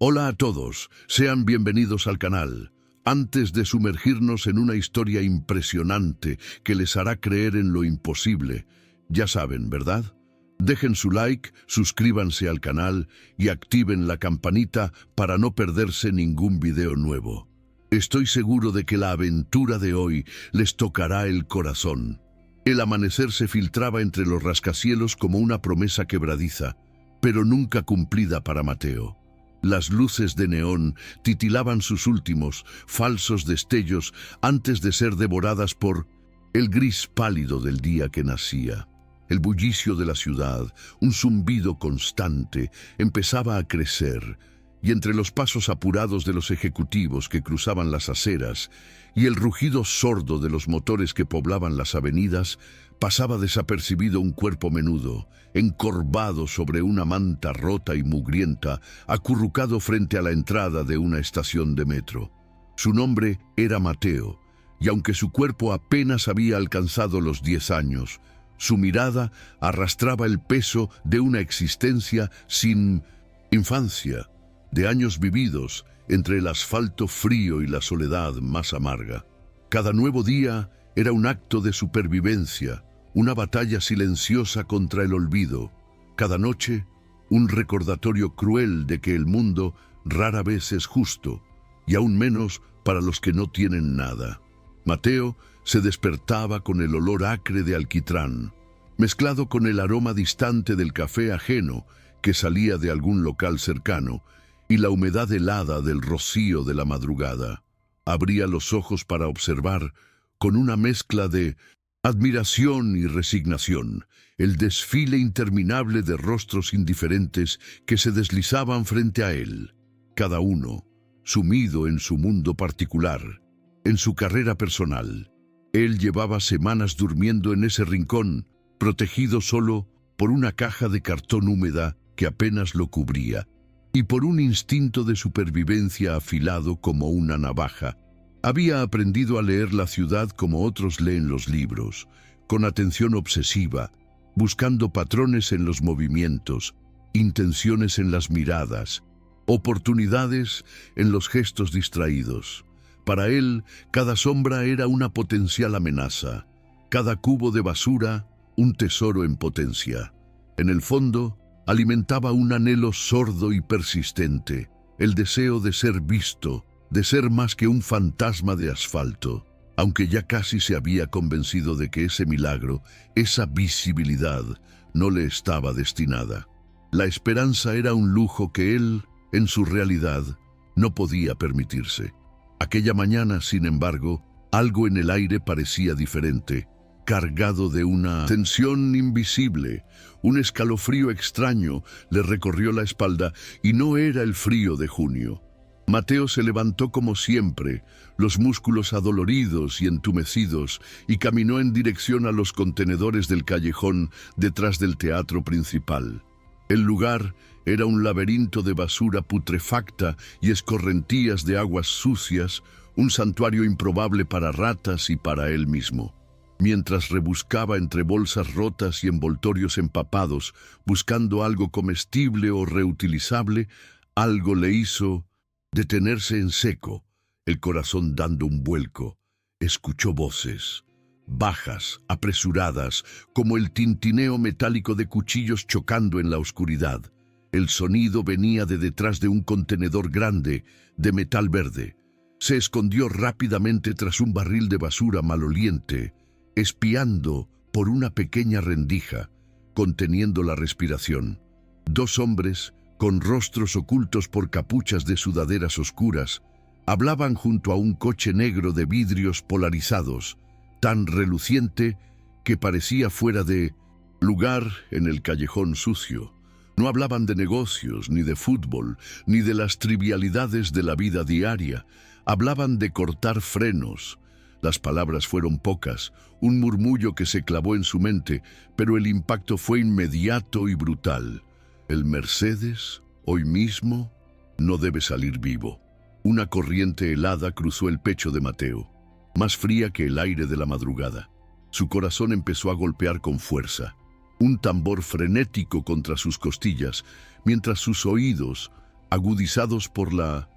Hola a todos, sean bienvenidos al canal. Antes de sumergirnos en una historia impresionante que les hará creer en lo imposible, ya saben, ¿verdad? Dejen su like, suscríbanse al canal y activen la campanita para no perderse ningún video nuevo. Estoy seguro de que la aventura de hoy les tocará el corazón. El amanecer se filtraba entre los rascacielos como una promesa quebradiza, pero nunca cumplida para Mateo. Las luces de neón titilaban sus últimos, falsos destellos antes de ser devoradas por el gris pálido del día que nacía. El bullicio de la ciudad, un zumbido constante, empezaba a crecer, y entre los pasos apurados de los ejecutivos que cruzaban las aceras y el rugido sordo de los motores que poblaban las avenidas, pasaba desapercibido un cuerpo menudo, encorvado sobre una manta rota y mugrienta, acurrucado frente a la entrada de una estación de metro. Su nombre era Mateo, y aunque su cuerpo apenas había alcanzado los 10 años, su mirada arrastraba el peso de una existencia sin infancia, de años vividos entre el asfalto frío y la soledad más amarga. Cada nuevo día era un acto de supervivencia, una batalla silenciosa contra el olvido. Cada noche, un recordatorio cruel de que el mundo rara vez es justo, y aún menos para los que no tienen nada. Mateo se despertaba con el olor acre de alquitrán, mezclado con el aroma distante del café ajeno que salía de algún local cercano, y la humedad helada del rocío de la madrugada. Abría los ojos para observar, con una mezcla de admiración y resignación, el desfile interminable de rostros indiferentes que se deslizaban frente a él, cada uno sumido en su mundo particular, en su carrera personal. Él llevaba semanas durmiendo en ese rincón, protegido solo por una caja de cartón húmeda que apenas lo cubría, y por un instinto de supervivencia afilado como una navaja. Había aprendido a leer la ciudad como otros leen los libros, con atención obsesiva, buscando patrones en los movimientos, intenciones en las miradas, oportunidades en los gestos distraídos. Para él, cada sombra era una potencial amenaza, cada cubo de basura un tesoro en potencia. En el fondo, alimentaba un anhelo sordo y persistente, el deseo de ser visto, de ser más que un fantasma de asfalto, aunque ya casi se había convencido de que ese milagro, esa visibilidad, no le estaba destinada. La esperanza era un lujo que él, en su realidad, no podía permitirse. Aquella mañana, sin embargo, algo en el aire parecía diferente, cargado de una tensión invisible. Un escalofrío extraño le recorrió la espalda y no era el frío de junio. Mateo se levantó como siempre, los músculos adoloridos y entumecidos, y caminó en dirección a los contenedores del callejón detrás del teatro principal. El lugar era un laberinto de basura putrefacta y escorrentías de aguas sucias, un santuario improbable para ratas y para él mismo. Mientras rebuscaba entre bolsas rotas y envoltorios empapados, buscando algo comestible o reutilizable, algo le hizo detenerse en seco, el corazón dando un vuelco. Escuchó voces, bajas, apresuradas, como el tintineo metálico de cuchillos chocando en la oscuridad. El sonido venía de detrás de un contenedor grande, de metal verde. Se escondió rápidamente tras un barril de basura maloliente, espiando por una pequeña rendija, conteniendo la respiración. Dos hombres, con rostros ocultos por capuchas de sudaderas oscuras, hablaban junto a un coche negro de vidrios polarizados, tan reluciente que parecía fuera de lugar en el callejón sucio. No hablaban de negocios, ni de fútbol, ni de las trivialidades de la vida diaria. Hablaban de cortar frenos. Las palabras fueron pocas, un murmullo que se clavó en su mente, pero el impacto fue inmediato y brutal. El Mercedes, hoy mismo, no debe salir vivo. Una corriente helada cruzó el pecho de Mateo, más fría que el aire de la madrugada. Su corazón empezó a golpear con fuerza, un tambor frenético contra sus costillas, mientras sus oídos agudizados por la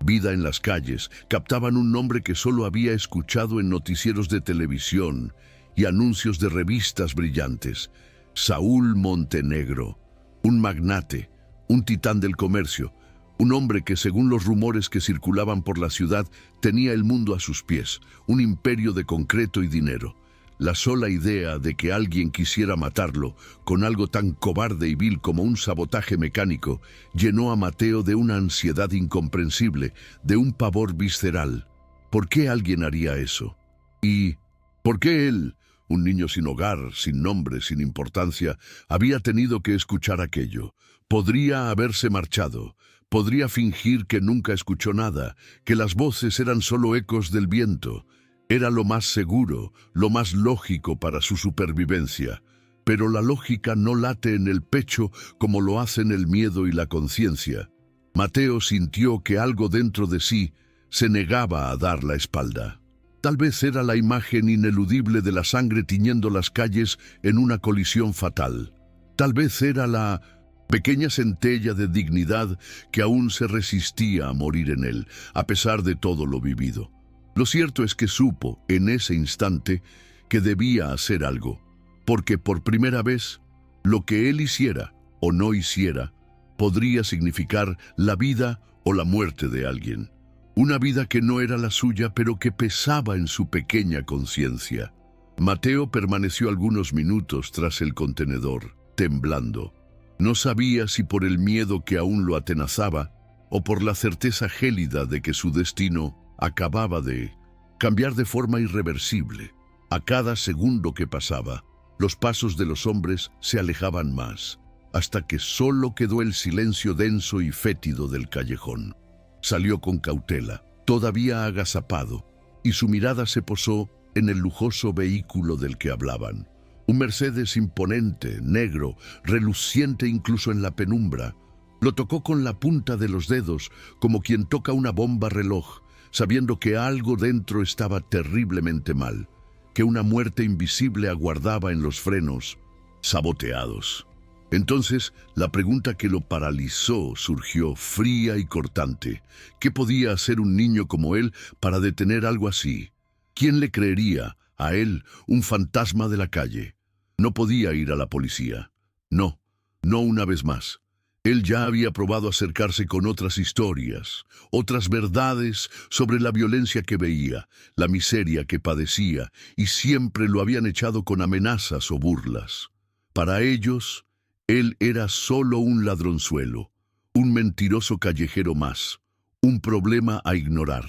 vida en las calles, captaban un nombre que solo había escuchado en noticieros de televisión y anuncios de revistas brillantes. Saúl Montenegro, un magnate, un titán del comercio, un hombre que, según los rumores que circulaban por la ciudad, tenía el mundo a sus pies, un imperio de concreto y dinero. La sola idea de que alguien quisiera matarlo con algo tan cobarde y vil como un sabotaje mecánico llenó a Mateo de una ansiedad incomprensible, de un pavor visceral. ¿Por qué alguien haría eso? ¿Y por qué él, un niño sin hogar, sin nombre, sin importancia, había tenido que escuchar aquello? Podría haberse marchado. Podría fingir que nunca escuchó nada, que las voces eran solo ecos del viento. Era lo más seguro, lo más lógico para su supervivencia. Pero la lógica no late en el pecho como lo hacen el miedo y la conciencia. Mateo sintió que algo dentro de sí se negaba a dar la espalda. Tal vez era la imagen ineludible de la sangre tiñendo las calles en una colisión fatal. Tal vez era la pequeña centella de dignidad que aún se resistía a morir en él, a pesar de todo lo vivido. Lo cierto es que supo, en ese instante, que debía hacer algo, porque por primera vez, lo que él hiciera o no hiciera, podría significar la vida o la muerte de alguien. Una vida que no era la suya, pero que pesaba en su pequeña conciencia. Mateo permaneció algunos minutos tras el contenedor, temblando. No sabía si por el miedo que aún lo atenazaba o por la certeza gélida de que su destino acababa de cambiar de forma irreversible. A cada segundo que pasaba, los pasos de los hombres se alejaban más, hasta que solo quedó el silencio denso y fétido del callejón. Salió con cautela, todavía agazapado, y su mirada se posó en el lujoso vehículo del que hablaban. Un Mercedes imponente, negro, reluciente incluso en la penumbra. Lo tocó con la punta de los dedos, como quien toca una bomba reloj, sabiendo que algo dentro estaba terriblemente mal, que una muerte invisible aguardaba en los frenos, saboteados. Entonces, la pregunta que lo paralizó surgió fría y cortante. ¿Qué podía hacer un niño como él para detener algo así? ¿Quién le creería a él, un fantasma de la calle? No podía ir a la policía. No, no una vez más. Él ya había probado acercarse con otras historias, otras verdades sobre la violencia que veía, la miseria que padecía, y siempre lo habían echado con amenazas o burlas. Para ellos, él era solo un ladronzuelo, un mentiroso callejero más, un problema a ignorar.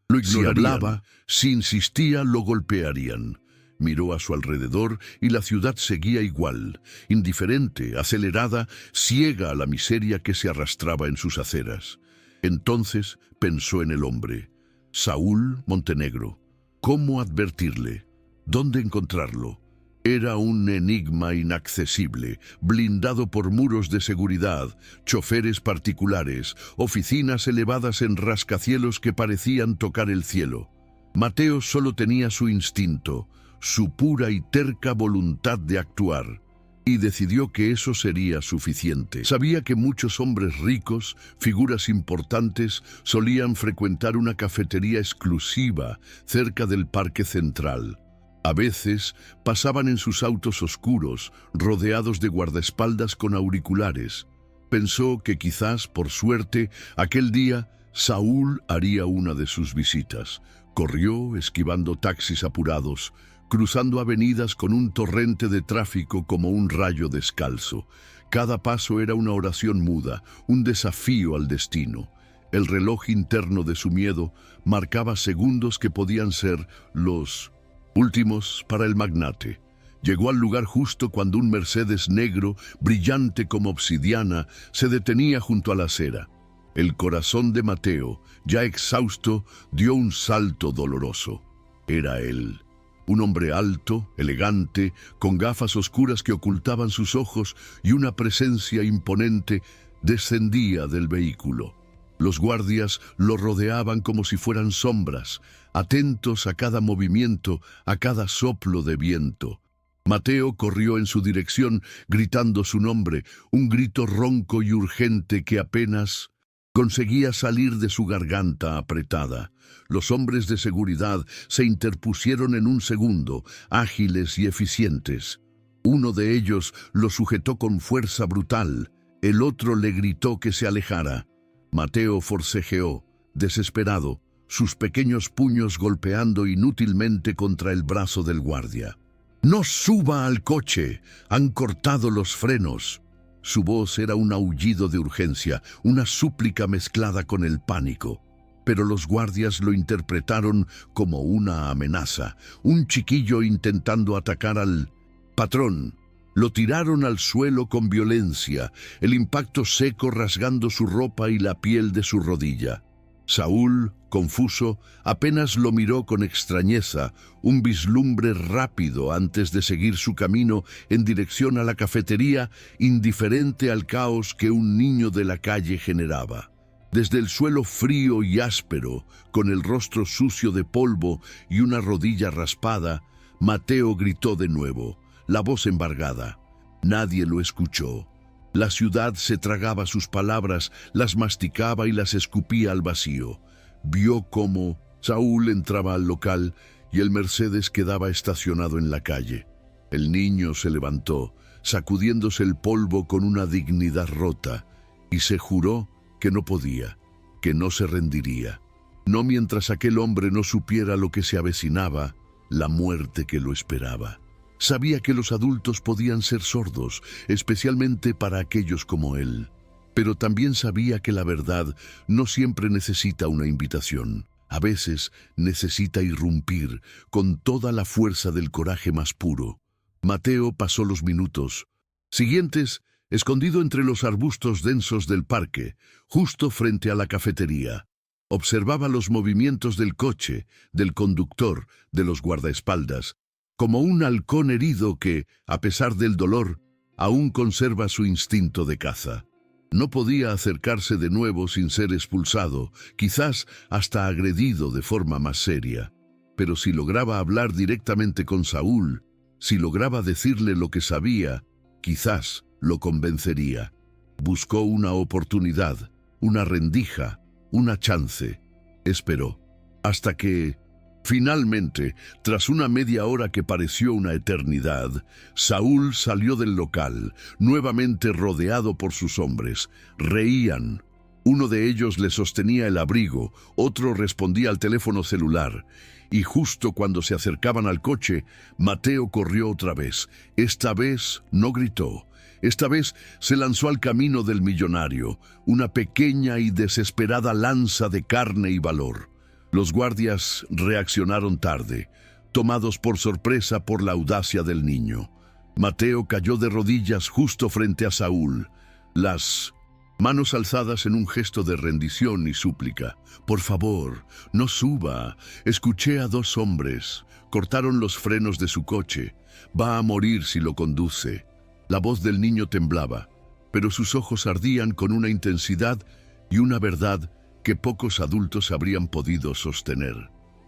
Lo ignorarían. Si hablaba, si insistía, lo golpearían. Miró a su alrededor y la ciudad seguía igual, indiferente, acelerada, ciega a la miseria que se arrastraba en sus aceras. Entonces pensó en el hombre, Saúl Montenegro. ¿Cómo advertirle? ¿Dónde encontrarlo? Era un enigma inaccesible, blindado por muros de seguridad, choferes particulares, oficinas elevadas en rascacielos que parecían tocar el cielo. Mateo solo tenía su instinto, su pura y terca voluntad de actuar, y decidió que eso sería suficiente. Sabía que muchos hombres ricos, figuras importantes, solían frecuentar una cafetería exclusiva cerca del Parque Central. A veces pasaban en sus autos oscuros, rodeados de guardaespaldas con auriculares. Pensó que quizás, por suerte, aquel día Saúl haría una de sus visitas. Corrió, esquivando taxis apurados, cruzando avenidas con un torrente de tráfico como un rayo descalzo. Cada paso era una oración muda, un desafío al destino. El reloj interno de su miedo marcaba segundos que podían ser los últimos para el magnate. Llegó al lugar justo cuando un Mercedes negro, brillante como obsidiana, se detenía junto a la acera. El corazón de Mateo, ya exhausto, dio un salto doloroso. Era él. Un hombre alto, elegante, con gafas oscuras que ocultaban sus ojos y una presencia imponente, descendía del vehículo. Los guardias lo rodeaban como si fueran sombras, atentos a cada movimiento, a cada soplo de viento. Mateo corrió en su dirección, gritando su nombre, un grito ronco y urgente que apenas Conseguía salir de su garganta apretada. Los hombres de seguridad se interpusieron en un segundo, ágiles y eficientes. Uno de ellos lo sujetó con fuerza brutal. El otro le gritó que se alejara. Mateo forcejeó, desesperado, sus pequeños puños golpeando inútilmente contra el brazo del guardia. «¡No suba al coche! ¡Han cortado los frenos!». Su voz era un aullido de urgencia, una súplica mezclada con el pánico. Pero los guardias lo interpretaron como una amenaza, un chiquillo intentando atacar al patrón. Lo tiraron al suelo con violencia, el impacto seco rasgando su ropa y la piel de su rodilla. Saúl, confuso, apenas lo miró con extrañeza, un vislumbre rápido antes de seguir su camino en dirección a la cafetería, indiferente al caos que un niño de la calle generaba. Desde el suelo frío y áspero, con el rostro sucio de polvo y una rodilla raspada, Mateo gritó de nuevo, la voz embargada. Nadie lo escuchó. La ciudad se tragaba sus palabras, las masticaba y las escupía al vacío. Vio cómo Saúl entraba al local y el Mercedes quedaba estacionado en la calle. El niño se levantó, sacudiéndose el polvo con una dignidad rota, y se juró que no podía, que no se rendiría. No mientras aquel hombre no supiera lo que se avecinaba, la muerte que lo esperaba. Sabía que los adultos podían ser sordos, especialmente para aquellos como él. Pero también sabía que la verdad no siempre necesita una invitación. A veces necesita irrumpir con toda la fuerza del coraje más puro. Mateo pasó los minutos siguientes, escondido entre los arbustos densos del parque, justo frente a la cafetería. Observaba los movimientos del coche, del conductor, de los guardaespaldas, como un halcón herido que, a pesar del dolor, aún conserva su instinto de caza. No podía acercarse de nuevo sin ser expulsado, quizás hasta agredido de forma más seria. Pero si lograba hablar directamente con Saúl, si lograba decirle lo que sabía, quizás lo convencería. Buscó una oportunidad, una rendija, una chance. Esperó, hasta que, finalmente, tras una media hora que pareció una eternidad, Saúl salió del local, nuevamente rodeado por sus hombres. Reían. Uno de ellos le sostenía el abrigo, otro respondía al teléfono celular. Y justo cuando se acercaban al coche, Mateo corrió otra vez. Esta vez no gritó. Esta vez se lanzó al camino del millonario, una pequeña y desesperada lanza de carne y valor. Los guardias reaccionaron tarde, tomados por sorpresa por la audacia del niño. Mateo cayó de rodillas justo frente a Saúl, las manos alzadas en un gesto de rendición y súplica. «Por favor, no suba. Escuché a dos hombres. Cortaron los frenos de su coche. Va a morir si lo conduce». La voz del niño temblaba, pero sus ojos ardían con una intensidad y una verdad que pocos adultos habrían podido sostener.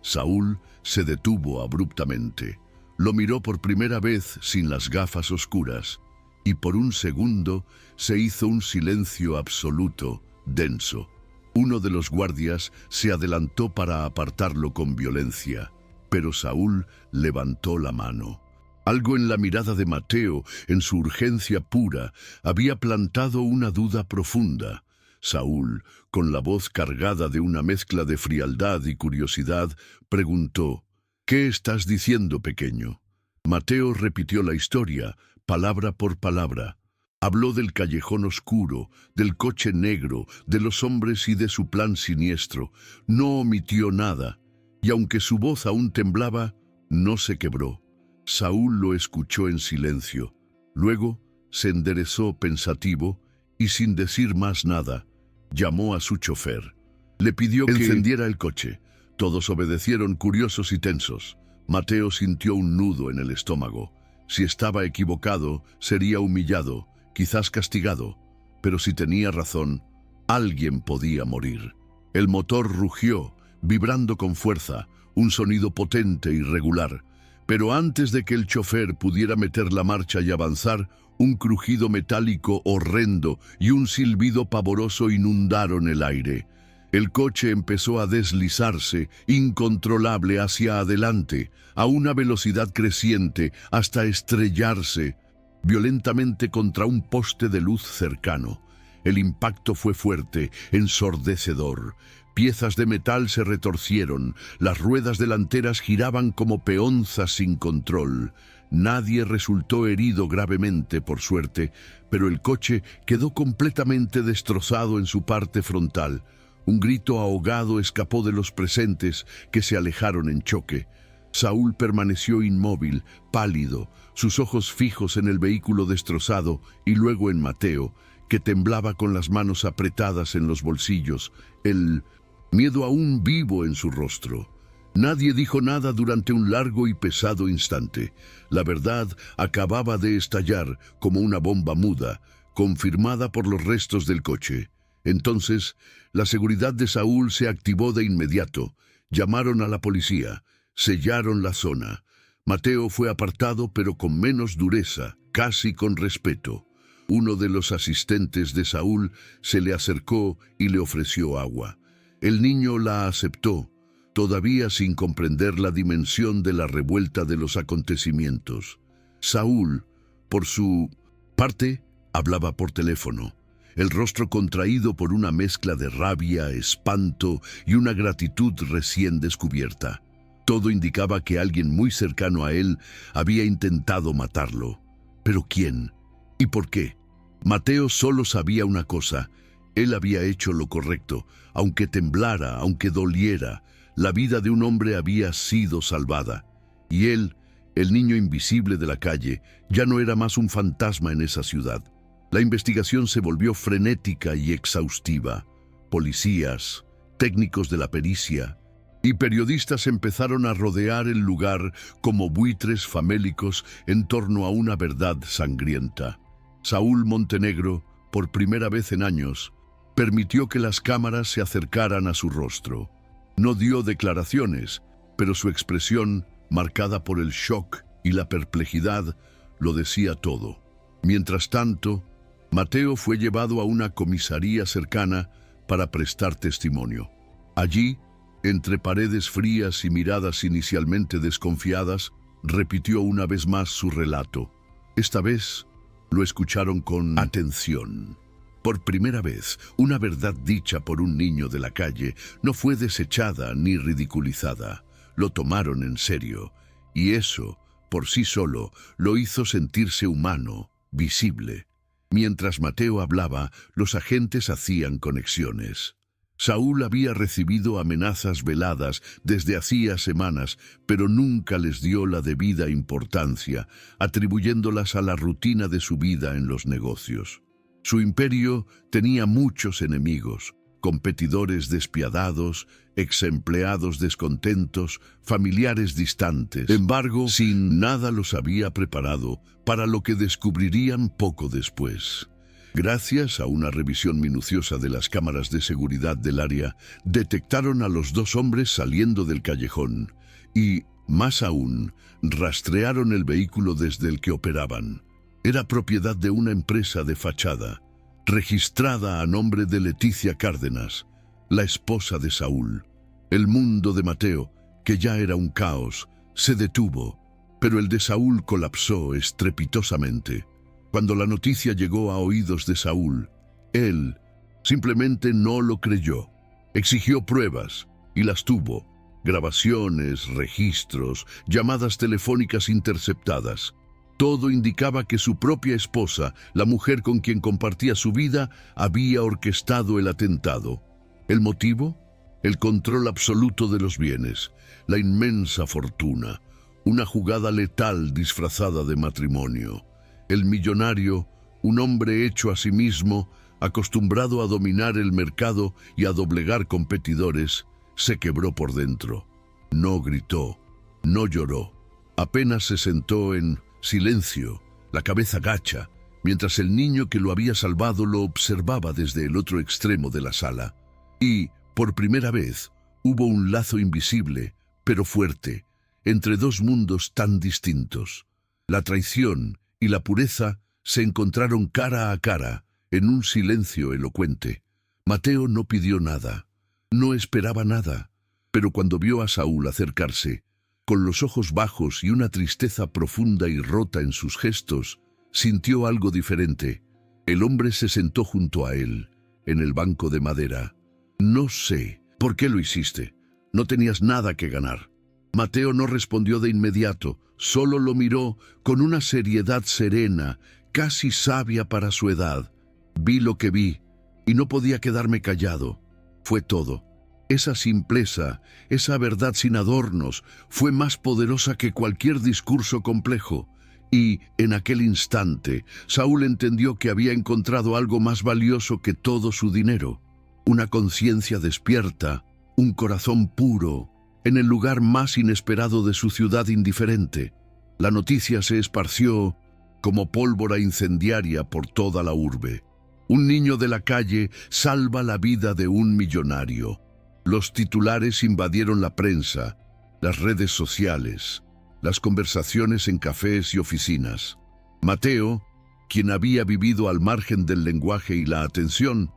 Saúl se detuvo abruptamente. Lo miró por primera vez sin las gafas oscuras, y por un segundo se hizo un silencio absoluto, denso. Uno de los guardias se adelantó para apartarlo con violencia, pero Saúl levantó la mano. Algo en la mirada de Mateo, en su urgencia pura, había plantado una duda profunda. Saúl, con la voz cargada de una mezcla de frialdad y curiosidad, preguntó: «¿Qué estás diciendo, pequeño?». Mateo repitió la historia, palabra por palabra. Habló del callejón oscuro, del coche negro, de los hombres y de su plan siniestro. No omitió nada, y aunque su voz aún temblaba, no se quebró. Saúl lo escuchó en silencio. Luego se enderezó pensativo y, sin decir más nada, llamó a su chofer. Le pidió que encendiera el coche. Todos obedecieron, curiosos y tensos. Mateo sintió un nudo en el estómago. Si estaba equivocado, sería humillado, quizás castigado. Pero si tenía razón, alguien podía morir. El motor rugió, vibrando con fuerza, un sonido potente y regular. Pero antes de que el chofer pudiera meter la marcha y avanzar, un crujido metálico horrendo y un silbido pavoroso inundaron el aire. El coche empezó a deslizarse, incontrolable hacia adelante, a una velocidad creciente, hasta estrellarse violentamente contra un poste de luz cercano. El impacto fue fuerte, ensordecedor. Piezas de metal se retorcieron, las ruedas delanteras giraban como peonzas sin control. Nadie resultó herido gravemente, por suerte, pero el coche quedó completamente destrozado en su parte frontal. Un grito ahogado escapó de los presentes, que se alejaron en choque. Saúl permaneció inmóvil, pálido, sus ojos fijos en el vehículo destrozado y luego en Mateo, que temblaba con las manos apretadas en los bolsillos, el miedo aún vivo en su rostro. Nadie dijo nada durante un largo y pesado instante. La verdad acababa de estallar como una bomba muda, confirmada por los restos del coche. Entonces, la seguridad de Saúl se activó de inmediato. Llamaron a la policía, sellaron la zona. Mateo fue apartado, pero con menos dureza, casi con respeto. Uno de los asistentes de Saúl se le acercó y le ofreció agua. El niño la aceptó, todavía sin comprender la dimensión de la revuelta de los acontecimientos. Saúl, por su parte, hablaba por teléfono, el rostro contraído por una mezcla de rabia, espanto y una gratitud recién descubierta. Todo indicaba que alguien muy cercano a él había intentado matarlo. ¿Pero quién? ¿Y por qué? Mateo solo sabía una cosa: él había hecho lo correcto, aunque temblara, aunque doliera. La vida de un hombre había sido salvada. Y él, el niño invisible de la calle, ya no era más un fantasma en esa ciudad. La investigación se volvió frenética y exhaustiva. Policías, técnicos de la pericia y periodistas empezaron a rodear el lugar como buitres famélicos en torno a una verdad sangrienta. Saúl Montenegro, por primera vez en años, permitió que las cámaras se acercaran a su rostro. No dio declaraciones, pero su expresión, marcada por el shock y la perplejidad, lo decía todo. Mientras tanto, Mateo fue llevado a una comisaría cercana para prestar testimonio. Allí, entre paredes frías y miradas inicialmente desconfiadas, repitió una vez más su relato. Esta vez lo escucharon con atención. Por primera vez, una verdad dicha por un niño de la calle no fue desechada ni ridiculizada. Lo tomaron en serio, y eso, por sí solo, lo hizo sentirse humano, visible. Mientras Mateo hablaba, los agentes hacían conexiones. Saúl había recibido amenazas veladas desde hacía semanas, pero nunca les dio la debida importancia, atribuyéndolas a la rutina de su vida en los negocios. Su imperio tenía muchos enemigos: competidores despiadados, exempleados descontentos, familiares distantes. Sin embargo, sin nada los había preparado para lo que descubrirían poco después. Gracias a una revisión minuciosa de las cámaras de seguridad del área, detectaron a los dos hombres saliendo del callejón y, más aún, rastrearon el vehículo desde el que operaban. Era propiedad de una empresa de fachada, registrada a nombre de Leticia Cárdenas, la esposa de Saúl. El mundo de Mateo, que ya era un caos, se detuvo, pero el de Saúl colapsó estrepitosamente. Cuando la noticia llegó a oídos de Saúl, él simplemente no lo creyó. Exigió pruebas y las tuvo: grabaciones, registros, llamadas telefónicas interceptadas. Todo indicaba que su propia esposa, la mujer con quien compartía su vida, había orquestado el atentado. ¿El motivo? El control absoluto de los bienes, la inmensa fortuna, una jugada letal disfrazada de matrimonio. El millonario, un hombre hecho a sí mismo, acostumbrado a dominar el mercado y a doblegar competidores, se quebró por dentro. No gritó, no lloró. Apenas se sentó en silencio, la cabeza gacha, mientras el niño que lo había salvado lo observaba desde el otro extremo de la sala. Y, por primera vez, hubo un lazo invisible, pero fuerte, entre dos mundos tan distintos. La traición y la pureza se encontraron cara a cara, en un silencio elocuente. Mateo no pidió nada, no esperaba nada, pero cuando vio a Saúl acercarse, con los ojos bajos y una tristeza profunda y rota en sus gestos, sintió algo diferente. El hombre se sentó junto a él, en el banco de madera. «No sé, ¿por qué lo hiciste? No tenías nada que ganar». Mateo no respondió de inmediato, solo lo miró con una seriedad serena, casi sabia para su edad. Vi lo que vi, y no podía quedarme callado. Fue todo. Esa simpleza, esa verdad sin adornos, fue más poderosa que cualquier discurso complejo. Y, en aquel instante, Saúl entendió que había encontrado algo más valioso que todo su dinero. Una conciencia despierta, un corazón puro, en el lugar más inesperado de su ciudad indiferente. La noticia se esparció como pólvora incendiaria por toda la urbe. Un niño de la calle salva la vida de un millonario. Los titulares invadieron la prensa, las redes sociales, las conversaciones en cafés y oficinas. Mateo, quien había vivido al margen del lenguaje y la atención,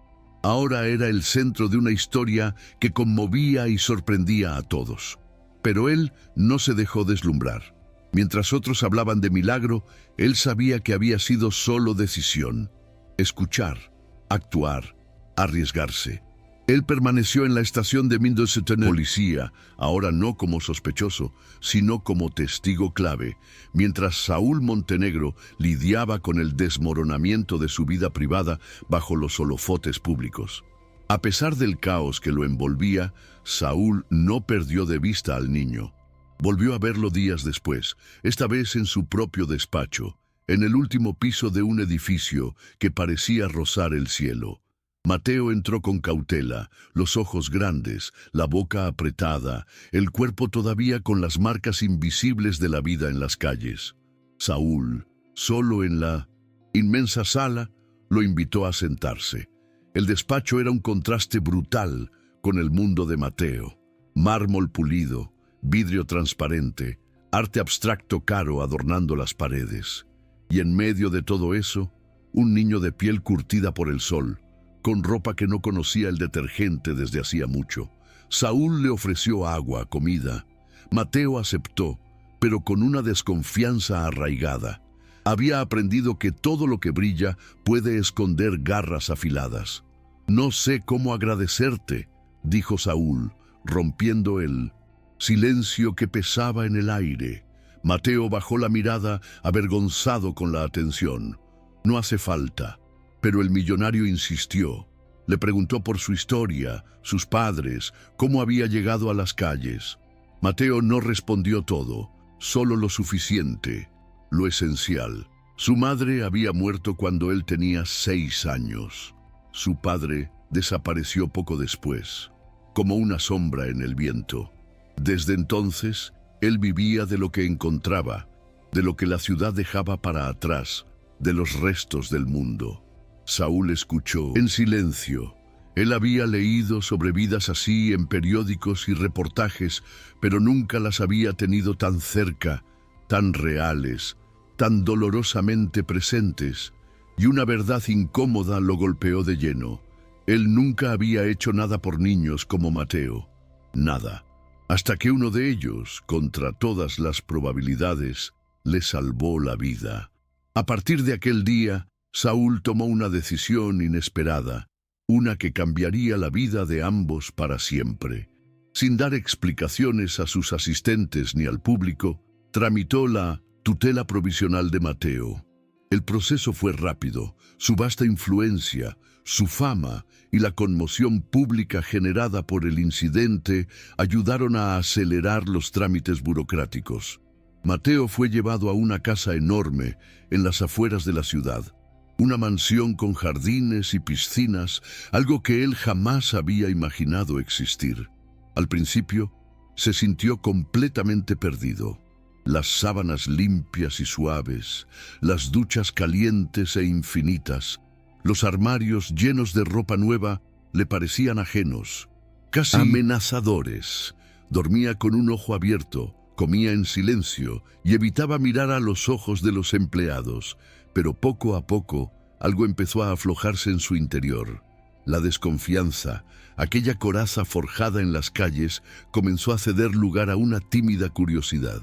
ahora era el centro de una historia que conmovía y sorprendía a todos. Pero él no se dejó deslumbrar. Mientras otros hablaban de milagro, él sabía que había sido solo decisión. Escuchar, actuar, arriesgarse. Él permaneció en la estación de Mindoseten, policía, ahora no como sospechoso, sino como testigo clave, mientras Saúl Montenegro lidiaba con el desmoronamiento de su vida privada bajo los holofotes públicos. A pesar del caos que lo envolvía, Saúl no perdió de vista al niño. Volvió a verlo días después, esta vez en su propio despacho, en el último piso de un edificio que parecía rozar el cielo. Mateo entró con cautela, los ojos grandes, la boca apretada, el cuerpo todavía con las marcas invisibles de la vida en las calles. Saúl, solo en la inmensa sala, lo invitó a sentarse. El despacho era un contraste brutal con el mundo de Mateo. Mármol pulido, vidrio transparente, arte abstracto caro adornando las paredes. Y en medio de todo eso, un niño de piel curtida por el sol, con ropa que no conocía el detergente desde hacía mucho. Saúl le ofreció agua, comida. Mateo aceptó, pero con una desconfianza arraigada. Había aprendido que todo lo que brilla puede esconder garras afiladas. «No sé cómo agradecerte», dijo Saúl, rompiendo el silencio que pesaba en el aire. Mateo bajó la mirada, avergonzado con la atención. «No hace falta». Pero el millonario insistió. Le preguntó por su historia, sus padres, cómo había llegado a las calles. Mateo no respondió todo, solo lo suficiente, lo esencial. Su madre había muerto cuando él tenía 6 años. Su padre desapareció poco después, como una sombra en el viento. Desde entonces, él vivía de lo que encontraba, de lo que la ciudad dejaba para atrás, de los restos del mundo. Saúl escuchó en silencio. Él había leído sobre vidas así en periódicos y reportajes, pero nunca las había tenido tan cerca, tan reales, tan dolorosamente presentes, y una verdad incómoda lo golpeó de lleno. Él nunca había hecho nada por niños como Mateo. Nada. Hasta que uno de ellos, contra todas las probabilidades, le salvó la vida. A partir de aquel día, Saúl tomó una decisión inesperada, una que cambiaría la vida de ambos para siempre. Sin dar explicaciones a sus asistentes ni al público, tramitó la tutela provisional de Mateo. El proceso fue rápido. Su vasta influencia, su fama y la conmoción pública generada por el incidente ayudaron a acelerar los trámites burocráticos. Mateo fue llevado a una casa enorme en las afueras de la ciudad. Una mansión con jardines y piscinas, algo que él jamás había imaginado existir. Al principio, se sintió completamente perdido. Las sábanas limpias y suaves, las duchas calientes e infinitas, los armarios llenos de ropa nueva le parecían ajenos, casi amenazadores. Dormía con un ojo abierto, Comía en silencio y evitaba mirar a los ojos de los empleados, pero poco a poco algo empezó a aflojarse en su interior. La desconfianza, aquella coraza forjada en las calles, comenzó a ceder lugar a una tímida curiosidad.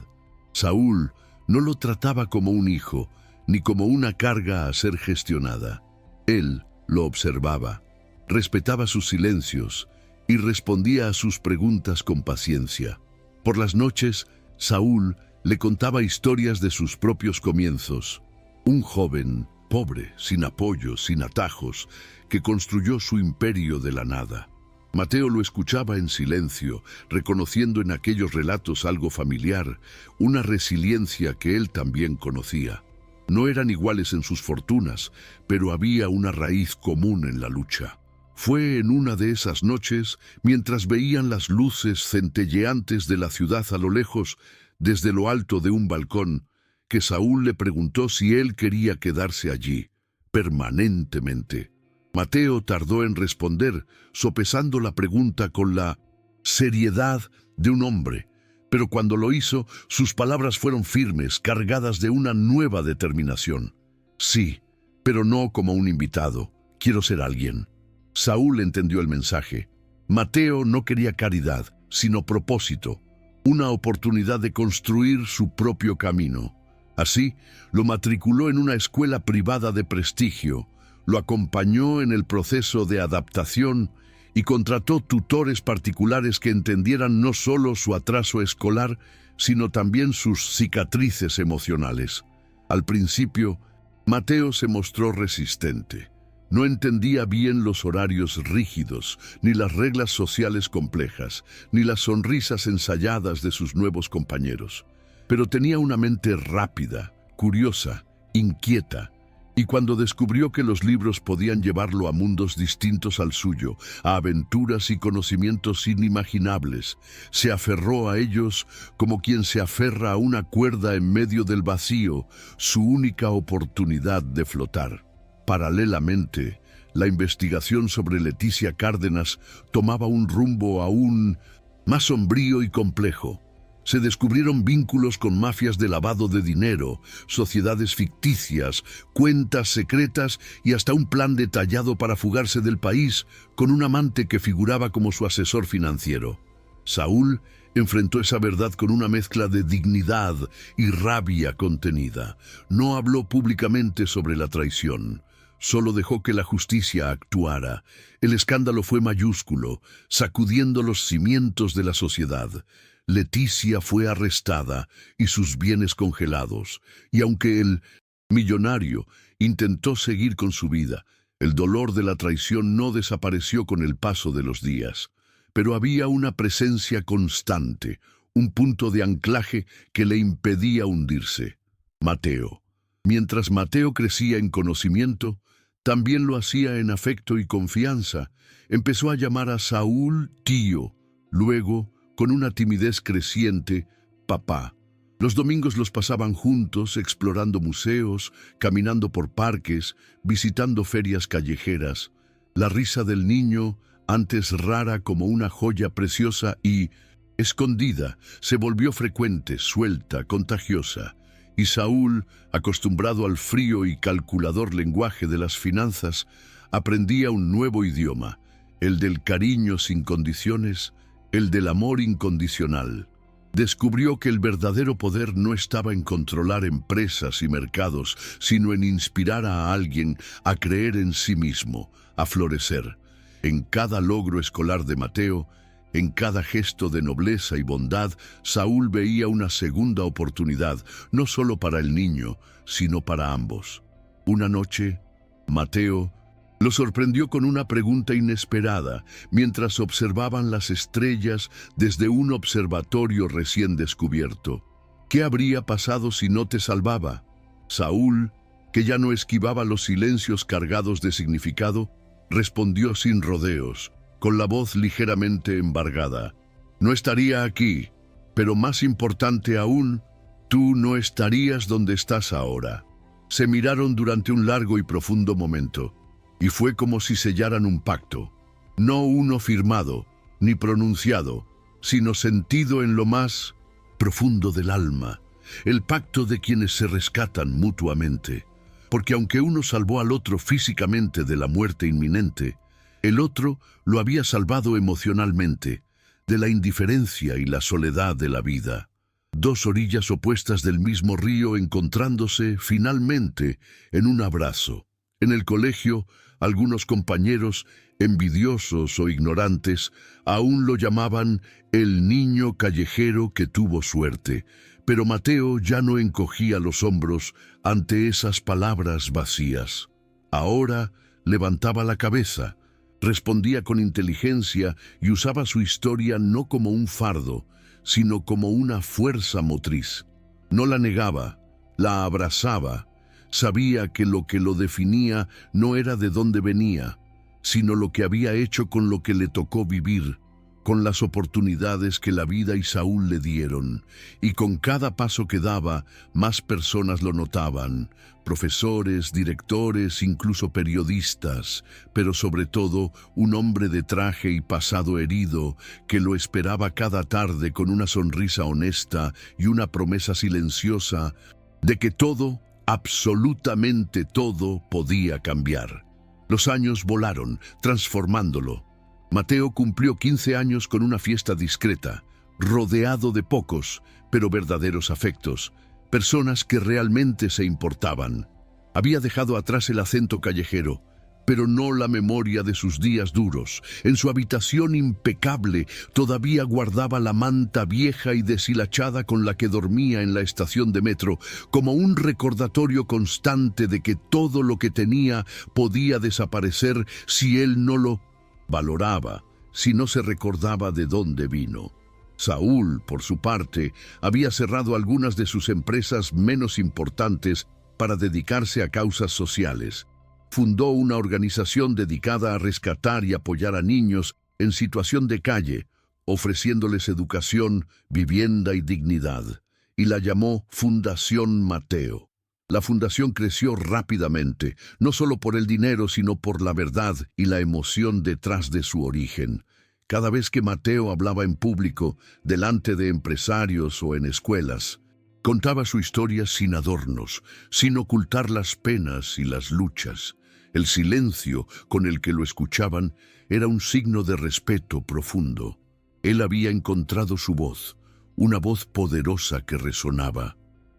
Saúl no lo trataba como un hijo, ni como una carga a ser gestionada. Él lo observaba, respetaba sus silencios y respondía a sus preguntas con paciencia. Por las noches, Saúl le contaba historias de sus propios comienzos. Un joven, pobre, sin apoyo, sin atajos, que construyó su imperio de la nada. Mateo lo escuchaba en silencio, reconociendo en aquellos relatos algo familiar, una resiliencia que él también conocía. No eran iguales en sus fortunas, pero había una raíz común en la lucha. Fue en una de esas noches, mientras veían las luces centelleantes de la ciudad a lo lejos, desde lo alto de un balcón, que Saúl le preguntó si él quería quedarse allí, permanentemente. Mateo tardó en responder, sopesando la pregunta con la seriedad de un hombre, pero cuando lo hizo, sus palabras fueron firmes, cargadas de una nueva determinación. Sí, pero no como un invitado. Quiero ser alguien. Saúl entendió el mensaje. Mateo no quería caridad, sino propósito, una oportunidad de construir su propio camino. Así, lo matriculó en una escuela privada de prestigio, lo acompañó en el proceso de adaptación y contrató tutores particulares que entendieran no solo su atraso escolar, sino también sus cicatrices emocionales. Al principio, Mateo se mostró resistente. No entendía bien los horarios rígidos, ni las reglas sociales complejas, ni las sonrisas ensayadas de sus nuevos compañeros. Pero tenía una mente rápida, curiosa, inquieta, y cuando descubrió que los libros podían llevarlo a mundos distintos al suyo, a aventuras y conocimientos inimaginables, se aferró a ellos como quien se aferra a una cuerda en medio del vacío, su única oportunidad de flotar. Paralelamente, la investigación sobre Leticia Cárdenas tomaba un rumbo aún más sombrío y complejo. Se descubrieron vínculos con mafias de lavado de dinero, sociedades ficticias, cuentas secretas y hasta un plan detallado para fugarse del país con un amante que figuraba como su asesor financiero. Saúl enfrentó esa verdad con una mezcla de dignidad y rabia contenida. No habló públicamente sobre la traición. Solo dejó que la justicia actuara. El escándalo fue mayúsculo, sacudiendo los cimientos de la sociedad. Leticia fue arrestada y sus bienes congelados, y aunque el millonario intentó seguir con su vida, el dolor de la traición no desapareció con el paso de los días. Pero había una presencia constante, un punto de anclaje que le impedía hundirse. Mateo. Mientras Mateo crecía en conocimiento, también lo hacía en afecto y confianza. Empezó a llamar a Saúl tío, luego, con una timidez creciente, papá. Los domingos los pasaban juntos, explorando museos, caminando por parques, visitando ferias callejeras. La risa del niño, antes rara como una joya preciosa y escondida, se volvió frecuente, suelta, contagiosa. Y Saúl, acostumbrado al frío y calculador lenguaje de las finanzas, aprendía un nuevo idioma, el del cariño sin condiciones, el del amor incondicional. Descubrió que el verdadero poder no estaba en controlar empresas y mercados, sino en inspirar a alguien a creer en sí mismo, a florecer. En cada logro escolar de Mateo, en cada gesto de nobleza y bondad, Saúl veía una segunda oportunidad, no solo para el niño, sino para ambos. Una noche, Mateo lo sorprendió con una pregunta inesperada mientras observaban las estrellas desde un observatorio recién descubierto. ¿Qué habría pasado si no te salvaba? Saúl, que ya no esquivaba los silencios cargados de significado, respondió sin rodeos, con la voz ligeramente embargada. No estaría aquí, pero más importante aún, tú no estarías donde estás ahora. Se miraron durante un largo y profundo momento. Y fue como si sellaran un pacto, no uno firmado, ni pronunciado, sino sentido en lo más profundo del alma, el pacto de quienes se rescatan mutuamente. Porque aunque uno salvó al otro físicamente de la muerte inminente, el otro lo había salvado emocionalmente, de la indiferencia y la soledad de la vida. Dos orillas opuestas del mismo río encontrándose finalmente en un abrazo. En el colegio, algunos compañeros, envidiosos o ignorantes, aún lo llamaban el niño callejero que tuvo suerte, pero Mateo ya no encogía los hombros ante esas palabras vacías. Ahora levantaba la cabeza, respondía con inteligencia y usaba su historia no como un fardo, sino como una fuerza motriz. No la negaba, la abrazaba. Sabía que lo definía no era de dónde venía, sino lo que había hecho con lo que le tocó vivir, con las oportunidades que la vida y Saúl le dieron, y con cada paso que daba, más personas lo notaban, profesores, directores, incluso periodistas, pero sobre todo un hombre de traje y pasado herido que lo esperaba cada tarde con una sonrisa honesta y una promesa silenciosa de que todo, absolutamente todo, podía cambiar. Los años volaron, transformándolo. Mateo cumplió 15 años con una fiesta discreta, rodeado de pocos, pero verdaderos afectos, personas que realmente se importaban. Había dejado atrás el acento callejero, pero no la memoria de sus días duros. En su habitación impecable todavía guardaba la manta vieja y deshilachada con la que dormía en la estación de metro, como un recordatorio constante de que todo lo que tenía podía desaparecer si él no lo valoraba, si no se recordaba de dónde vino. Saúl, por su parte, había cerrado algunas de sus empresas menos importantes para dedicarse a causas sociales. Fundó una organización dedicada a rescatar y apoyar a niños en situación de calle, ofreciéndoles educación, vivienda y dignidad, y la llamó Fundación Mateo. La fundación creció rápidamente, no solo por el dinero, sino por la verdad y la emoción detrás de su origen. Cada vez que Mateo hablaba en público, delante de empresarios o en escuelas, contaba su historia sin adornos, sin ocultar las penas y las luchas. El silencio con el que lo escuchaban era un signo de respeto profundo. Él había encontrado su voz, una voz poderosa que resonaba.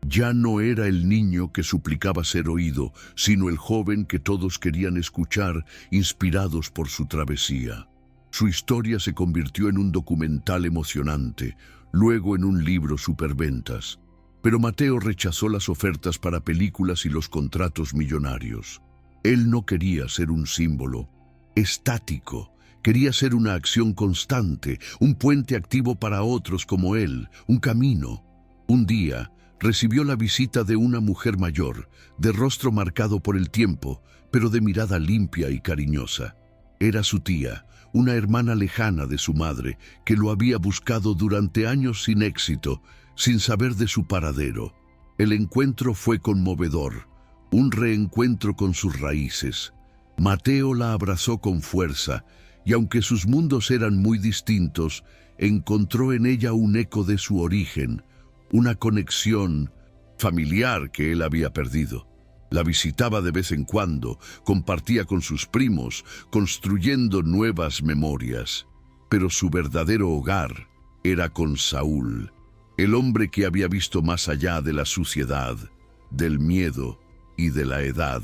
Ya no era el niño que suplicaba ser oído, sino el joven que todos querían escuchar, inspirados por su travesía. Su historia se convirtió en un documental emocionante, luego en un libro superventas. Pero Mateo rechazó las ofertas para películas y los contratos millonarios. Él no quería ser un símbolo estático, quería ser una acción constante, un puente activo para otros como él, un camino. Un día, recibió la visita de una mujer mayor, de rostro marcado por el tiempo, pero de mirada limpia y cariñosa. Era su tía, una hermana lejana de su madre, que lo había buscado durante años sin éxito, sin saber de su paradero. El encuentro fue conmovedor, un reencuentro con sus raíces. Mateo la abrazó con fuerza, y aunque sus mundos eran muy distintos, encontró en ella un eco de su origen, una conexión familiar que él había perdido. La visitaba de vez en cuando, compartía con sus primos, construyendo nuevas memorias. Pero su verdadero hogar era con Saúl, el hombre que había visto más allá de la suciedad, del miedo y de la edad.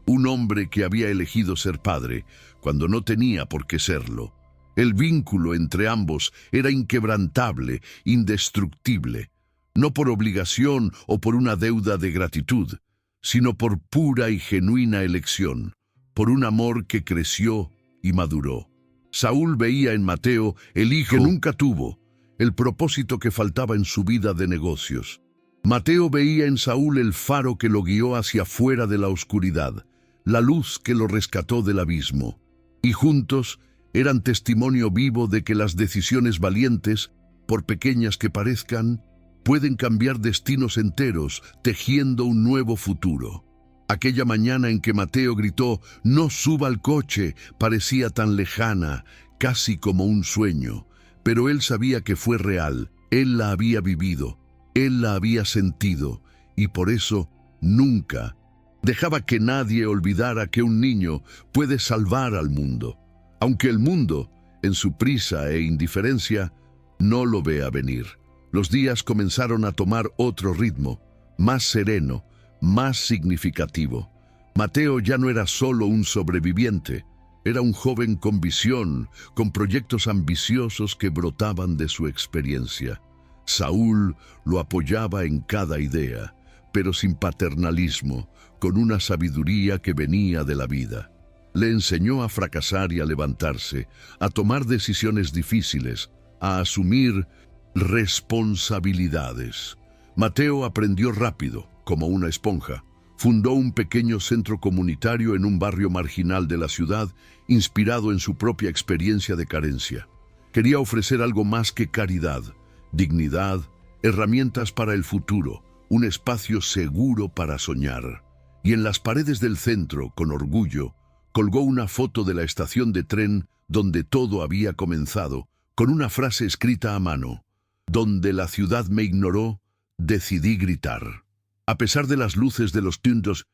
Un hombre que había elegido ser padre cuando no tenía por qué serlo. El vínculo entre ambos era inquebrantable, indestructible. No por obligación o por una deuda de gratitud, sino por pura y genuina elección, por un amor que creció y maduró. Saúl veía en Mateo el hijo que nunca tuvo, el propósito que faltaba en su vida de negocios. Mateo veía en Saúl el faro que lo guió hacia fuera de la oscuridad, la luz que lo rescató del abismo. Y juntos eran testimonio vivo de que las decisiones valientes, por pequeñas que parezcan, pueden cambiar destinos enteros, tejiendo un nuevo futuro. Aquella mañana en que Mateo gritó, «No suba al coche», parecía tan lejana, casi como un sueño, pero él sabía que fue real. Él la había vivido, él la había sentido, y por eso nunca dejaba que nadie olvidara que un niño puede salvar al mundo, aunque el mundo, en su prisa e indiferencia, no lo vea venir. Los días comenzaron a tomar otro ritmo, más sereno, más significativo. Mateo ya no era solo un sobreviviente, era un joven con visión, con proyectos ambiciosos que brotaban de su experiencia. Saúl lo apoyaba en cada idea, pero sin paternalismo, con una sabiduría que venía de la vida. Le enseñó a fracasar y a levantarse, a tomar decisiones difíciles, a asumir responsabilidades. Mateo aprendió rápido, como una esponja. Fundó un pequeño centro comunitario en un barrio marginal de la ciudad, inspirado en su propia experiencia de carencia. Quería ofrecer algo más que caridad, dignidad, herramientas para el futuro, un espacio seguro para soñar. Y en las paredes del centro, con orgullo, colgó una foto de la estación de tren donde todo había comenzado, con una frase escrita a mano: «Donde la ciudad me ignoró, decidí gritar». A pesar de las luces de los tintos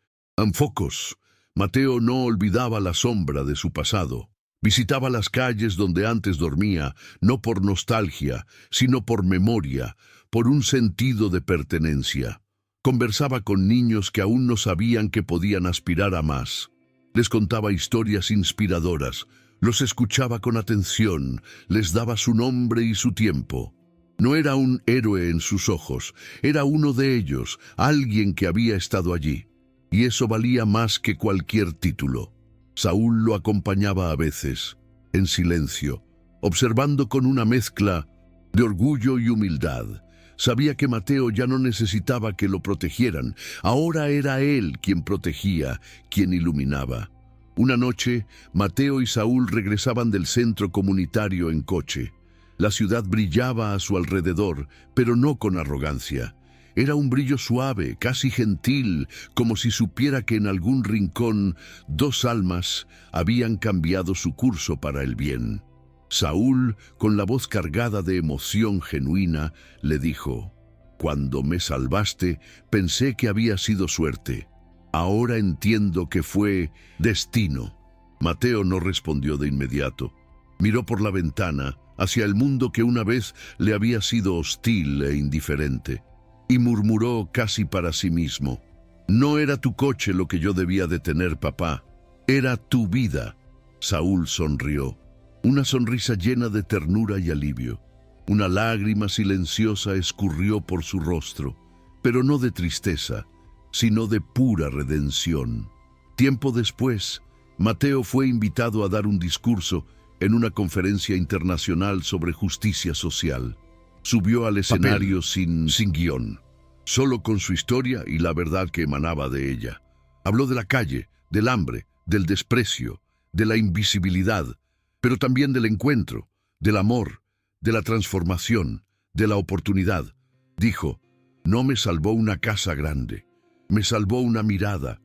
focos, Mateo no olvidaba la sombra de su pasado. Visitaba las calles donde antes dormía, no por nostalgia, sino por memoria, por un sentido de pertenencia. Conversaba con niños que aún no sabían que podían aspirar a más. Les contaba historias inspiradoras, los escuchaba con atención, les daba su nombre y su tiempo. No era un héroe en sus ojos, era uno de ellos, alguien que había estado allí. Y eso valía más que cualquier título. Saúl lo acompañaba a veces, en silencio, observando con una mezcla de orgullo y humildad. Sabía que Mateo ya no necesitaba que lo protegieran, ahora era él quien protegía, quien iluminaba. Una noche, Mateo y Saúl regresaban del centro comunitario en coche. La ciudad brillaba a su alrededor, pero no con arrogancia. Era un brillo suave, casi gentil, como si supiera que en algún rincón dos almas habían cambiado su curso para el bien. Saúl, con la voz cargada de emoción genuina, le dijo: «Cuando me salvaste, pensé que había sido suerte. Ahora entiendo que fue destino». Mateo no respondió de inmediato. Miró por la ventana, hacia el mundo que una vez le había sido hostil e indiferente, y murmuró casi para sí mismo: «No era tu coche lo que yo debía de tener, papá. Era tu vida». Saúl sonrió, una sonrisa llena de ternura y alivio. Una lágrima silenciosa escurrió por su rostro, pero no de tristeza, sino de pura redención. Tiempo después, Mateo fue invitado a dar un discurso en una conferencia internacional sobre justicia social. Subió al escenario sin guión, solo con su historia y la verdad que emanaba de ella. Habló de la calle, del hambre, del desprecio, de la invisibilidad, pero también del encuentro, del amor, de la transformación, de la oportunidad. Dijo: «No me salvó una casa grande, me salvó una mirada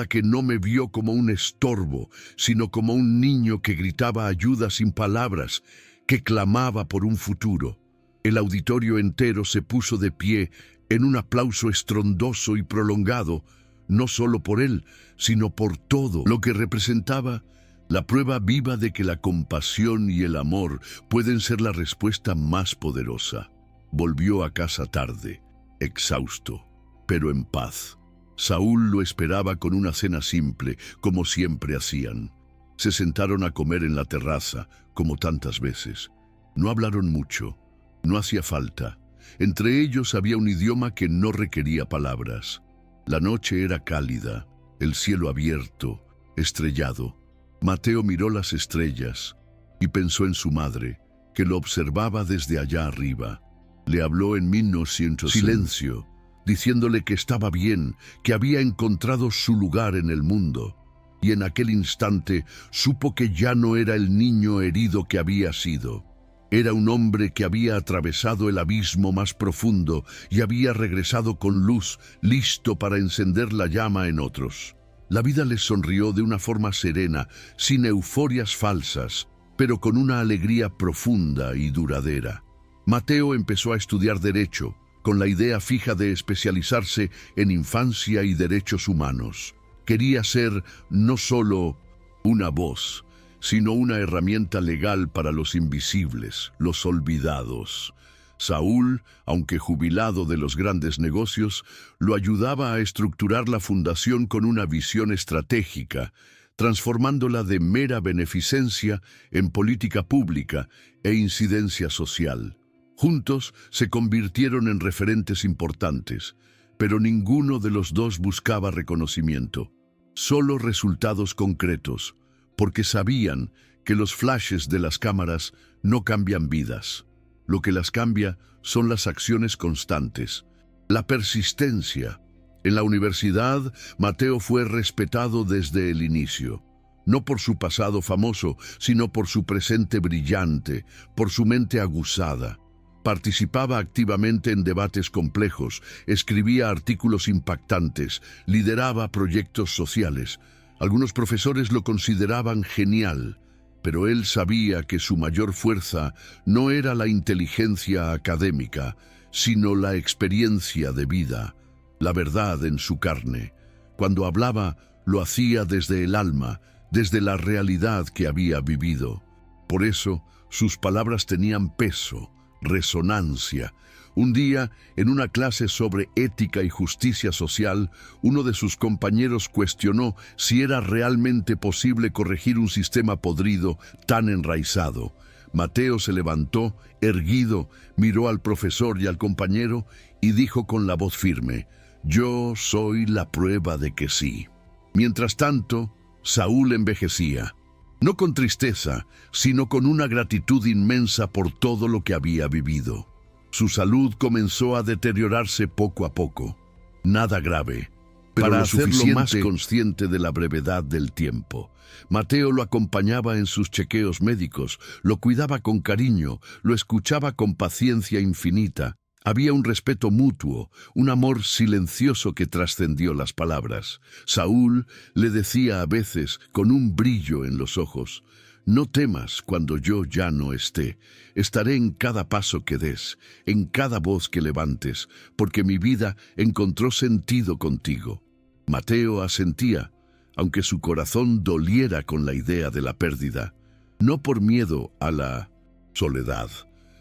que no me vio como un estorbo, sino como un niño que gritaba ayuda sin palabras, que clamaba por un futuro». El auditorio entero se puso de pie en un aplauso estrondoso y prolongado, no solo por él, sino por todo lo que representaba, la prueba viva de que la compasión y el amor pueden ser la respuesta más poderosa. Volvió a casa tarde, exhausto, pero en paz. Saúl lo esperaba con una cena simple, como siempre hacían. Se sentaron a comer en la terraza, como tantas veces. No hablaron mucho, no hacía falta. Entre ellos había un idioma que no requería palabras. La noche era cálida, el cielo abierto, estrellado. Mateo miró las estrellas y pensó en su madre, que lo observaba desde allá arriba. Le habló en 1900. Silencio, diciéndole que estaba bien, que había encontrado su lugar en el mundo. Y en aquel instante supo que ya no era el niño herido que había sido. Era un hombre que había atravesado el abismo más profundo y había regresado con luz, listo para encender la llama en otros. La vida les sonrió de una forma serena, sin euforias falsas, pero con una alegría profunda y duradera. Mateo empezó a estudiar Derecho, con la idea fija de especializarse en infancia y derechos humanos. Quería ser no solo una voz, sino una herramienta legal para los invisibles, los olvidados. Saúl, aunque jubilado de los grandes negocios, lo ayudaba a estructurar la fundación con una visión estratégica, transformándola de mera beneficencia en política pública e incidencia social. Juntos se convirtieron en referentes importantes, pero ninguno de los dos buscaba reconocimiento, solo resultados concretos, porque sabían que los flashes de las cámaras no cambian vidas. Lo que las cambia son las acciones constantes, la persistencia. En la universidad, Mateo fue respetado desde el inicio, no por su pasado famoso, sino por su presente brillante, por su mente aguzada. Participaba activamente en debates complejos, escribía artículos impactantes, lideraba proyectos sociales. Algunos profesores lo consideraban genial, pero él sabía que su mayor fuerza no era la inteligencia académica, sino la experiencia de vida, la verdad en su carne. Cuando hablaba, lo hacía desde el alma, desde la realidad que había vivido. Por eso, sus palabras tenían peso, resonancia. Un día, en una clase sobre ética y justicia social, uno de sus compañeros cuestionó si era realmente posible corregir un sistema podrido tan enraizado. Mateo se levantó, erguido, miró al profesor y al compañero y dijo con la voz firme: «Yo soy la prueba de que sí». Mientras tanto, Saúl envejecía. No con tristeza, sino con una gratitud inmensa por todo lo que había vivido. Su salud comenzó a deteriorarse poco a poco. Nada grave, pero para hacerlo más consciente de la brevedad del tiempo. Mateo lo acompañaba en sus chequeos médicos, lo cuidaba con cariño, lo escuchaba con paciencia infinita. Había un respeto mutuo, un amor silencioso que trascendió las palabras. Saúl le decía a veces, con un brillo en los ojos: «No temas cuando yo ya no esté. Estaré en cada paso que des, en cada voz que levantes, porque mi vida encontró sentido contigo». Mateo asentía, aunque su corazón doliera con la idea de la pérdida, no por miedo a la soledad,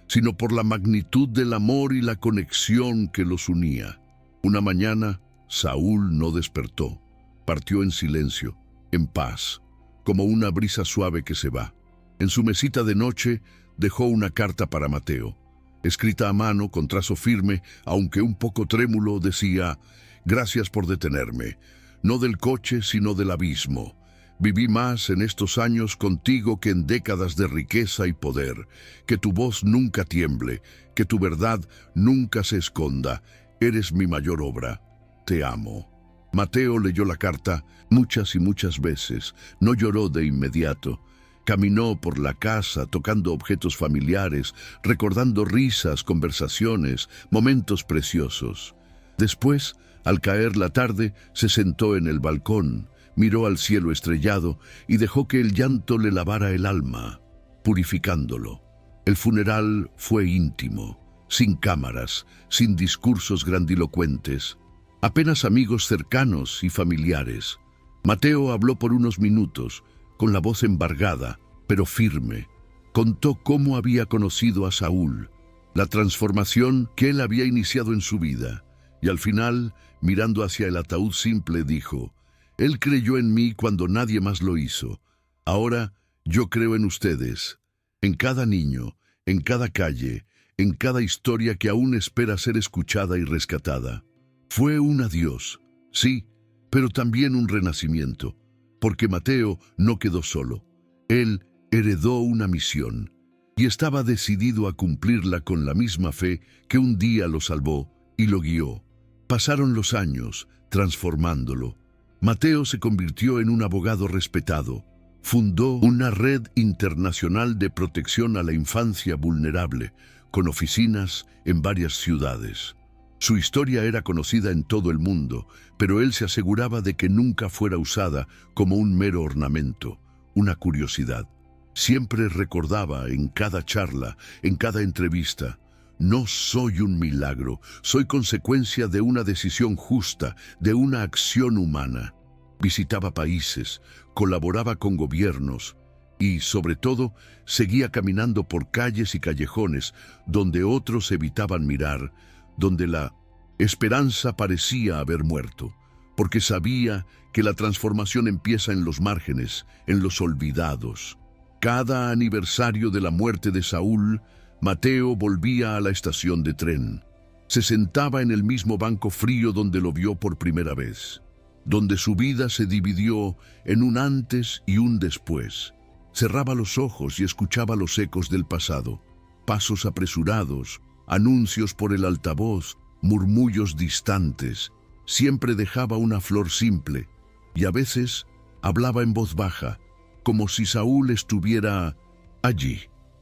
sino por la magnitud del amor y la conexión que los unía. Una mañana, Saúl no despertó. Partió en silencio, en paz, como una brisa suave que se va. En su mesita de noche dejó una carta para Mateo. Escrita a mano, con trazo firme, aunque un poco trémulo, decía: «Gracias por detenerme, no del coche, sino del abismo. Viví más en estos años contigo que en décadas de riqueza y poder. Que tu voz nunca tiemble, que tu verdad nunca se esconda. Eres mi mayor obra. Te amo». Mateo leyó la carta muchas y muchas veces. No lloró de inmediato. Caminó por la casa tocando objetos familiares, recordando risas, conversaciones, momentos preciosos. Después, al caer la tarde, se sentó en el balcón, miró al cielo estrellado y dejó que el llanto le lavara el alma, purificándolo. El funeral fue íntimo, sin cámaras, sin discursos grandilocuentes, apenas amigos cercanos y familiares. Mateo habló por unos minutos, con la voz embargada, pero firme. Contó cómo había conocido a Saúl, la transformación que él había iniciado en su vida, y al final, mirando hacia el ataúd simple, dijo: «Él creyó en mí cuando nadie más lo hizo. Ahora yo creo en ustedes, en cada niño, en cada calle, en cada historia que aún espera ser escuchada y rescatada». Fue un adiós, sí, pero también un renacimiento, porque Mateo no quedó solo. Él heredó una misión y estaba decidido a cumplirla con la misma fe que un día lo salvó y lo guió. Pasaron los años, transformándolo. Mateo se convirtió en un abogado respetado. Fundó una red internacional de protección a la infancia vulnerable, con oficinas en varias ciudades. Su historia era conocida en todo el mundo, pero él se aseguraba de que nunca fuera usada como un mero ornamento, una curiosidad. Siempre recordaba en cada charla, en cada entrevista: No soy un milagro, soy consecuencia de una decisión justa, de una acción humana. Visitaba países, colaboraba con gobiernos y, sobre todo, seguía caminando por calles y callejones donde otros evitaban mirar, donde la esperanza parecía haber muerto, porque sabía que la transformación empieza en los márgenes, en los olvidados. Cada aniversario de la muerte de Saúl, Mateo volvía a la estación de tren. Se sentaba en el mismo banco frío donde lo vio por primera vez, donde su vida se dividió en un antes y un después. Cerraba los ojos y escuchaba los ecos del pasado, pasos apresurados, anuncios por el altavoz, murmullos distantes. Siempre dejaba una flor simple y a veces hablaba en voz baja, como si Saúl estuviera allí.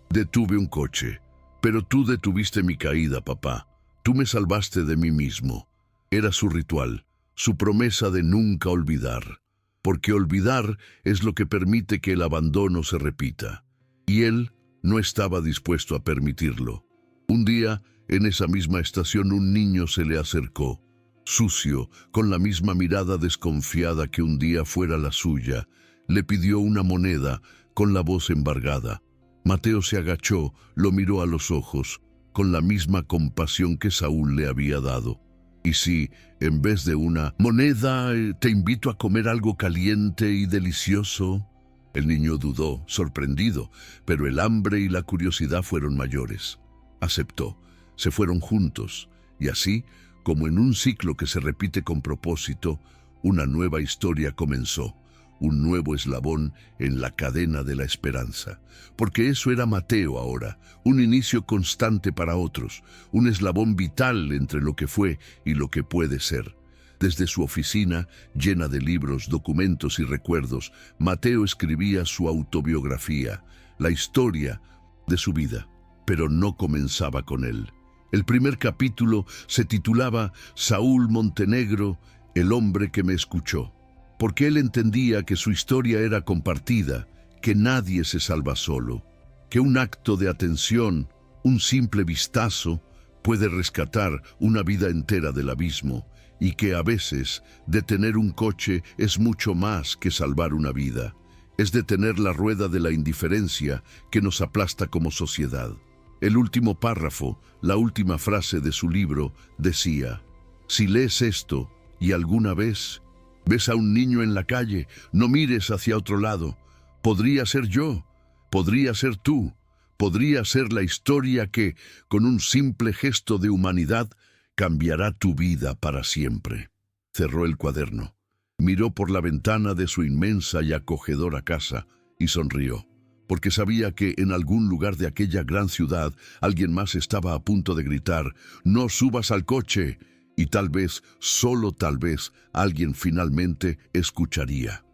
Detuve un coche, pero tú detuviste mi caída, papá. Tú me salvaste de mí mismo. Era su ritual, su promesa de nunca olvidar, porque olvidar es lo que permite que el abandono se repita. Y él no estaba dispuesto a permitirlo. Un día, en esa misma estación, un niño se le acercó, sucio, con la misma mirada desconfiada que un día fuera la suya. Le pidió una moneda, con la voz embargada. Mateo se agachó, lo miró a los ojos, con la misma compasión que Saúl le había dado. Y si, en vez de una moneda, te invito a comer algo caliente y delicioso. El niño dudó, sorprendido, pero el hambre y la curiosidad fueron mayores. Aceptó. Se fueron juntos, y así, como en un ciclo que se repite con propósito, una nueva historia comenzó. Un nuevo eslabón en la cadena de la esperanza. Porque eso era Mateo ahora, un inicio constante para otros, un eslabón vital entre lo que fue y lo que puede ser. Desde su oficina, llena de libros, documentos y recuerdos, Mateo escribía su autobiografía, la historia de su vida, pero no comenzaba con él. El primer capítulo se titulaba Saúl Montenegro, el hombre que me escuchó. Porque él entendía que su historia era compartida, que nadie se salva solo, que un acto de atención, un simple vistazo, puede rescatar una vida entera del abismo, y que a veces detener un coche es mucho más que salvar una vida. Es detener la rueda de la indiferencia que nos aplasta como sociedad. El último párrafo, la última frase de su libro, decía: si lees esto y alguna vez ves a un niño en la calle, no mires hacia otro lado. Podría ser yo, podría ser tú, podría ser la historia que, con un simple gesto de humanidad, cambiará tu vida para siempre. Cerró el cuaderno, miró por la ventana de su inmensa y acogedora casa y sonrió, porque sabía que en algún lugar de aquella gran ciudad alguien más estaba a punto de gritar: «No subas al coche», y tal vez, solo tal vez, alguien finalmente escucharía.